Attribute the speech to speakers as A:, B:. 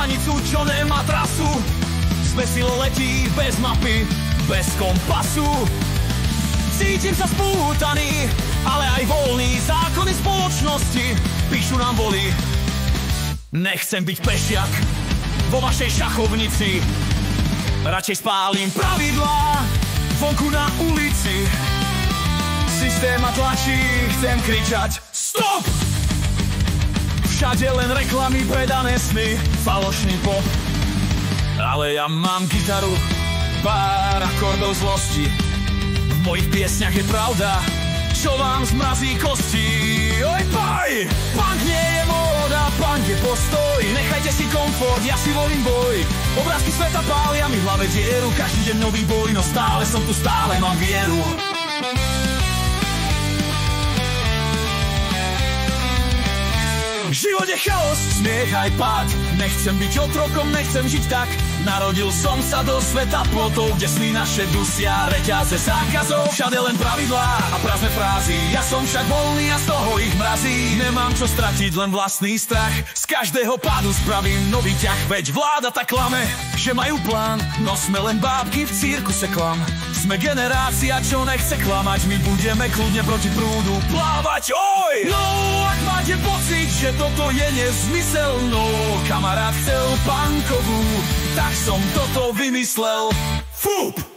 A: stanicu, čo nemá trasu. Zbesilo letí bez mapy, bez kompasu. Cítim sa spútaný, ale aj voľný. Zákony spoločnosti píšu nám voli. Nechcem byť pešiak vo vašej šachovnici. Radšej spálim pravidlá vonku na ulici. Systém ma tlačí, chcem kričať stop! Všade len reklamy, predané sny, falošný pop. Ale ja mám gitaru, pár akordov zlosti. V mojich piesňach je pravda, čo vám zmrazí kosti. Oj paj! Punk nie je móda, punk je postoj. Nechajte si komfort, ja si volím boj. Obrázky sveta pália mi v hlave dieru. Každý deň nový boj, no stále som tu, stále mám vieru. V živote chaos, smiech aj pád. Nechcem byť otrokom, nechcem žiť tak. Narodil som sa do sveta plotov, kde sny naše dusia reťaze zákazov. Všade len pravidlá a prázdne frázy. Ja som však voľný a z toho ich mrazí. Nemám čo stratiť, len vlastný strach. Z každého pádu spravím nový ťah. Veď vláda tak klame, že majú plán. No sme len bábky v cirkuse klam. Sme generácia, čo nechce klamať. My budeme kľudne proti prúdu plávať. Oj! No, ak máte pocit, že toto je nezmyselno, kamarát chcel punkovú, tak som toto vymyslel. Fup!